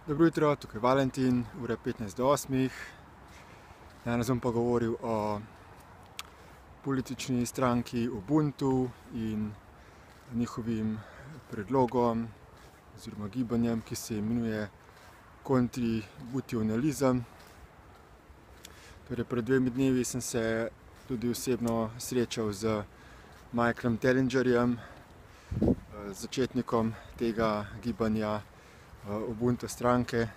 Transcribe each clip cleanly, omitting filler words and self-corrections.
Dobro jutro, tukaj je Valentin, ura 15 do 8. Danes bom pa govoril o politični stranki Ubuntu in njihovim predlogom oziroma gibanjem, ki se imenuje kontribucionalizem. Torej, pred 2 dnevi sem se tudi osebno srečal z Michaelom Tellingerjem, začetnikom tega gibanja Ubuntu stranke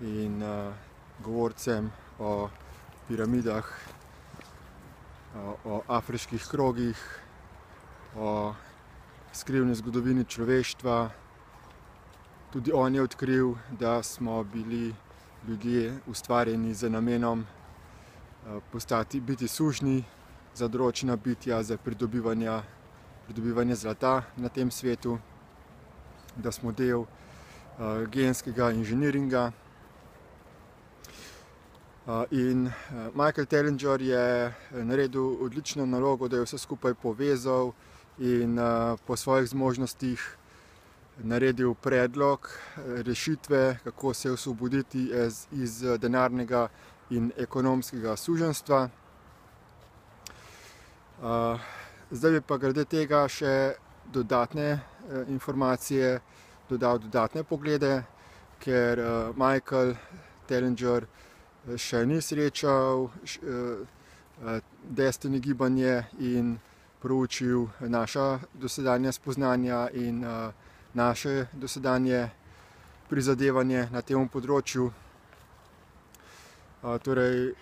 in govorcem o piramidah, o afriških krogih, o skrivni zgodovini človeštva. Tudi on je odkril, da smo bili ljudje ustvarjeni z namenom biti sužnji za določena bitja, za pridobivanje zlata na tem svetu, da smo del genskega inženiringa. In Michael Tellinger je naredil odlično nalogo, da je vse skupaj povezal in po svojih zmožnostih naredil predlog rešitve, kako se osvoboditi iz denarnega in ekonomskega suženjstva. Zdaj bi pa glede tega še dodatne informacije dodal, dodatne poglede, ker Michael Tellinger še ni srečal Destiny gibanje in proučil naša dosedanja spoznanja in naše dosedanje prizadevanje na tem področju. Torej,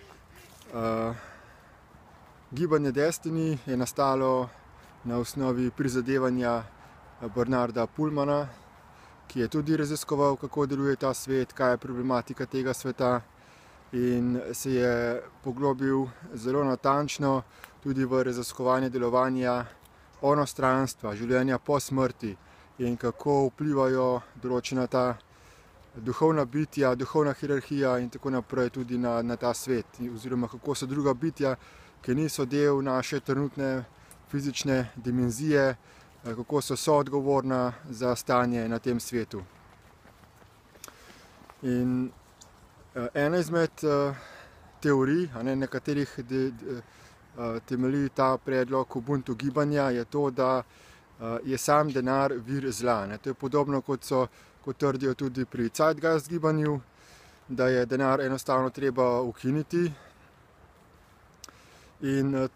gibanje Destiny je nastalo na osnovi prizadevanja Bernarda Pullmana, ki je tudi raziskoval, kako deluje ta svet, kaj je problematika tega sveta, in se je poglobil zelo natančno tudi v raziskovanje delovanja onostranstva, življenja po smrti in kako vplivajo določena ta duhovna bitja, duhovna hierarhija in tako naprej tudi na ta svet, oziroma kako so druga bitja, ki niso del naše trenutne fizične dimenzije, kako so soodgovorna za stanje na tem svetu. In ena izmed teorij, na katerih temelji ta predlog Ubuntu gibanja, je to, da je sam denar vir zla. To je podobno, kot trdijo tudi pri Zeitgeist gibanju, da je denar enostavno treba ukiniti in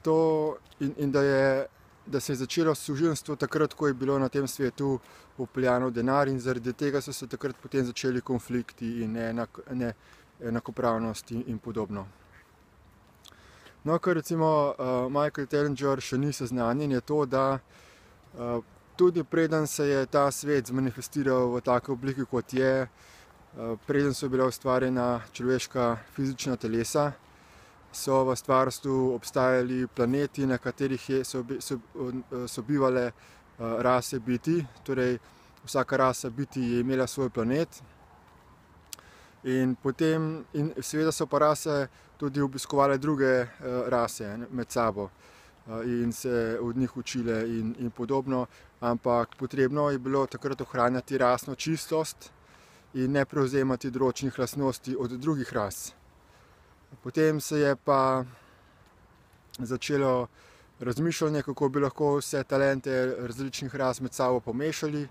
da se je začelo suženjstvo takrat, ko je bilo na tem svetu vpeljano denar, in zaradi tega so se takrat potem začeli konflikti in neenakopravnost in podobno. No, kar recimo Michael Tellinger še ni seznanjen, je to, da tudi preden se je ta svet zmanifestiral v taki obliki, kot je, preden so bila ustvarjena človeška fizična telesa, so v stvarstvu obstajali planeti, na katerih so bivale rase bitij, torej vsaka rasa bitij je imela svoj planet. In seveda so pa rase tudi obiskovale druge rase med sabo in se od njih učile in podobno, ampak potrebno je bilo takrat ohranjati rasno čistost in ne prevzemati določenih lastnosti od drugih ras. Potem se je pa začelo razmišljanje, kako bi lahko vse talente različnih ras med sabo pomešali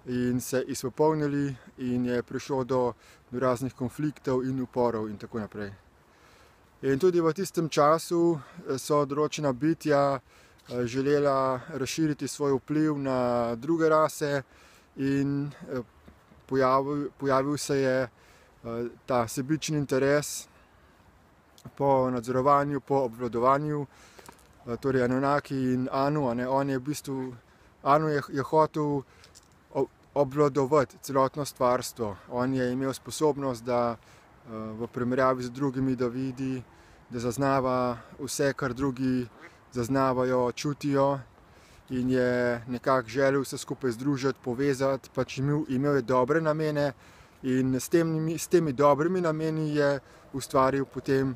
in se izpopolnili, in je prišlo do raznih konfliktov in uporov in tako naprej. In tudi v tistem času so določena bitja želela razširiti svoj vpliv na druge rase in pojavil se je ta sebični interes po nadzorovanju, po obvladovanju, torej Anunnaki in Anu. Anu je hotel obvladovati celotno stvarstvo. On je imel sposobnost, da v primerjavi z drugimi, da vidi, da zaznava vse, kar drugi zaznavajo, čutijo, in je nekako želel vse skupaj združiti, povezati, pač imel je dobre namene in s temi dobrimi nameni je ustvaril potem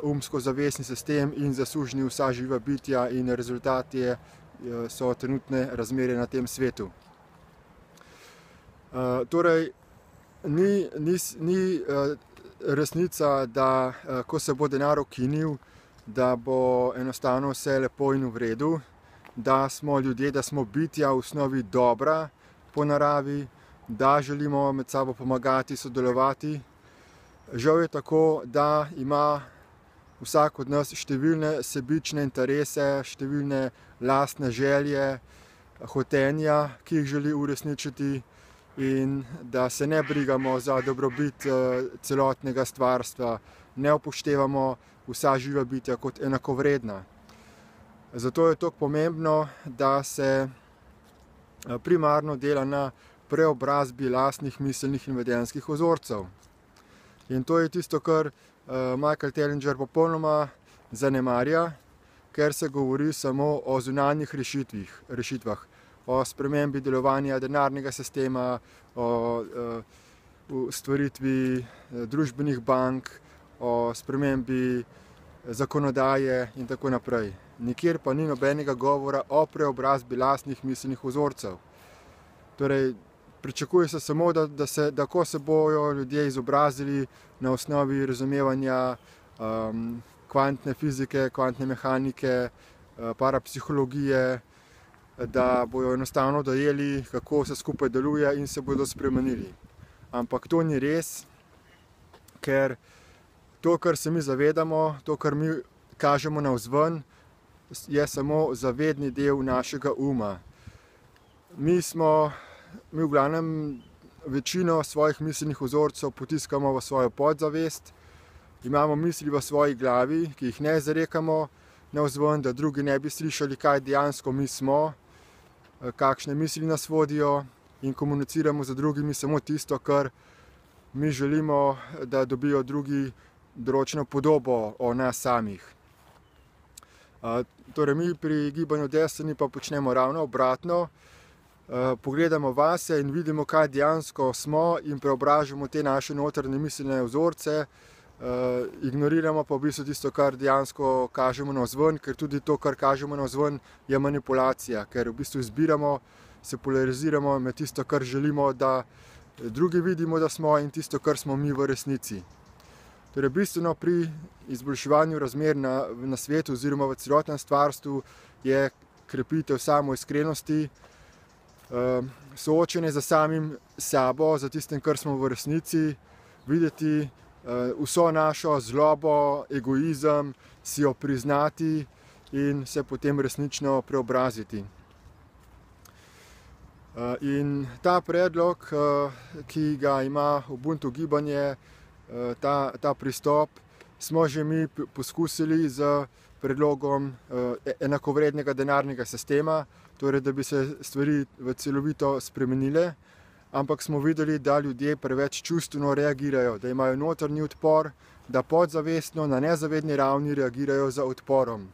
umsko-zavestni sistem in zasužnil vsa živa bitja, in rezultat so trenutne razmere na tem svetu. Torej, ni resnica, da ko se bo denar ukinil, da bo enostavno vse lepo in v redu, da smo ljudje, da smo bitja v osnovi dobra po naravi, da želimo med sabo pomagati, sodelovati. Žal je tako, da ima vsak od nas številne sebične interese, številne lastne želje, hotenja, ki jih želi uresničiti, in da se ne brigamo za dobrobit celotnega stvarstva, ne upoštevamo vsa živa bitja kot enakovredna. Zato je tako pomembno, da se primarno dela na preobrazbi lastnih miselnih in vedenjskih vzorcev. In to je tisto, kar Michael Tellinger popolnoma zanemarja, ker se govori samo o zunanjih rešitvah, o spremembi delovanja denarnega sistema, o stvaritvi družbenih bank, o spremembi zakonodaje in tako naprej. Nikjer pa ni nobenega govora o preobrazbi lastnih miselnih vzorcev. Torej, pričakuje se samo, da ko se bojo ljudje izobrazili na osnovi razumevanja kvantne fizike, kvantne mehanike, parapsihologije, da bojo enostavno dojeli, kako vse skupaj deluje in se bodo spremenili. Ampak to ni res, ker to, kar se mi zavedamo, to, kar mi kažemo navzven, je samo zavedni del našega uma. Mi v glavnem večino svojih miselnih vzorcev potiskamo v svojo podzavest, imamo misli v svoji glavi, ki jih ne zarekamo navzven, da drugi ne bi slišali, kaj dejansko mi smo, kakšne misli nas vodijo, in komuniciramo z drugimi samo tisto, kar mi želimo, da dobijo drugi določeno podobo o nas samih. Torej, mi pri gibanju Destiny pa počnemo ravno obratno. Pogledamo vase in vidimo, kaj dejansko smo, in preobražamo te naše notranje miselne vzorce, ignoriramo pa v bistvu tisto, kar dejansko kažemo navzven, ker tudi to, kar kažemo navzven, je manipulacija, ker v bistvu izbiramo, se polariziramo med tisto, kar želimo, da drugi vidimo, da smo, in tisto, kar smo mi v resnici. Torej, bistveno pri izboljševanju razmer na svetu oziroma v celotnem stvarstvu je krepitev samoiskrenosti, soočenje z samim sabo, za tistim, kar smo v resnici, videti vso našo zlobo, egoizem, si jo priznati in se potem resnično preobraziti. In ta predlog, ki ga ima Ubuntu gibanje, ta pristop, smo že mi poskusili z predlogom enakovrednega denarnega sistema, torej da bi se stvari celovito spremenile, ampak smo videli, da ljudje preveč čustveno reagirajo, da imajo notranji odpor, da podzavestno na nezavedni ravni reagirajo z odporom.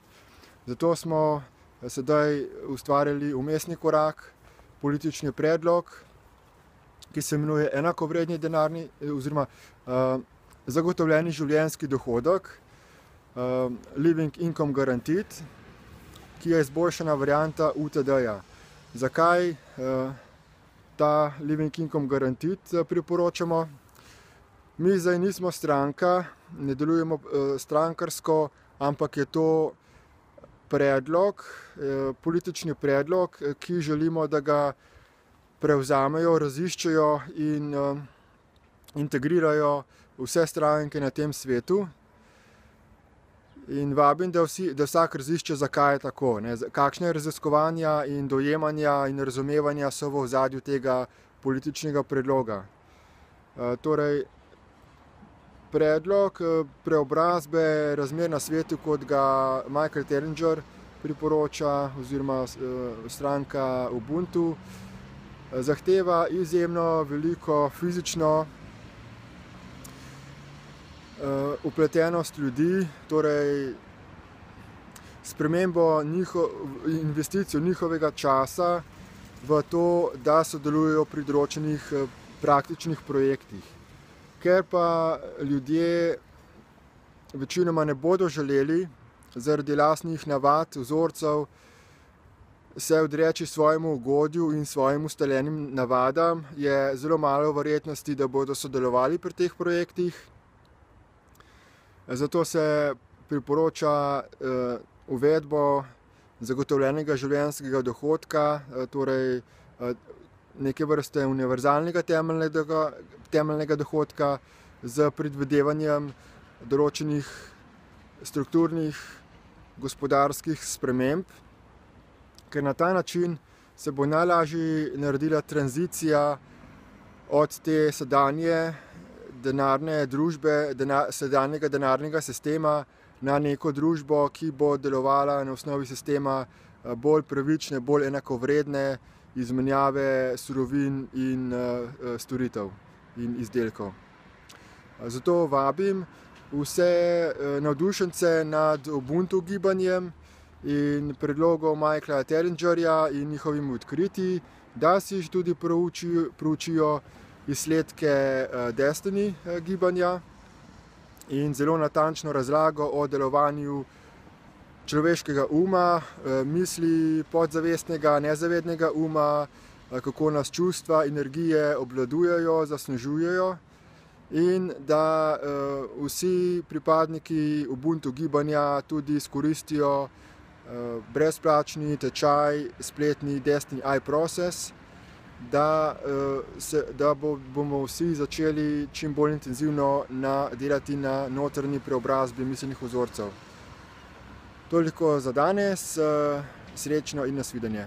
Zato smo sedaj ustvarili vmesni korak, politični predlog, ki se imenuje enakovredni denarni oziroma zagotovljeni življenjski dohodek, Living Income Guaranteed, ki je izboljšana varianta UTD-ja. Zakaj ta Living Income Guaranteed priporočamo? Mi zdaj nismo stranka, ne delujemo strankarsko, ampak je to predlog, politični predlog, ki želimo, da ga prevzamejo, raziščejo in integrirajo vse stranke na tem svetu. In vabim, da vsak razišče, zakaj je tako, kakšne raziskovanja in dojemanja in razumevanja so v ozadju tega političnega predloga. Torej, predlog preobrazbe razmer na svetu, kot ga Michael Tellinger priporoča, oziroma stranka Ubuntu, zahteva izjemno veliko fizično vpletenost ljudi, torej spremembo investicijo njihovega časa v to, da sodelujejo pri določenih praktičnih projektih. Ker pa ljudje večinoma ne bodo želeli zaradi lastnih navad, vzorcev, se odreči svojemu ugodju in svojim ustaljenim navadam, je zelo malo verjetnosti, da bodo sodelovali pri teh projektih. Zato se priporoča uvedbo zagotovljenega življenjskega dohodka, torej neke vrste univerzalnega temeljnega dohodka z predvidevanjem določenih strukturnih gospodarskih sprememb, ker na ta način se bo najlažje naredila tranzicija od te sedanje denarne družbe, sedanjega denarnega sistema na neko družbo, ki bo delovala na osnovi sistema bolj pravične, bolj enakovredne izmenjave surovin in storitev in izdelkov. Zato vabim vse navdušence nad Ubuntu gibanjem in predlogom Michaela Tellingerja in njihovimi odkritji, da si tudi proučijo izsledke Destiny gibanja in zelo natančno razlago o delovanju človeškega uma, misli, podzavestnega, nezavednega uma, kako nas čustva, energije obvladujejo, zasnežujejo in da vsi pripadniki Ubuntu gibanja tudi izkoristijo brezplačni tečaj spletni Destiny iProcess, da bomo vsi začeli čim bolj intenzivno delati na notranji preobrazbi miselnih vzorcev. Toliko za danes, srečno in nasvidenje.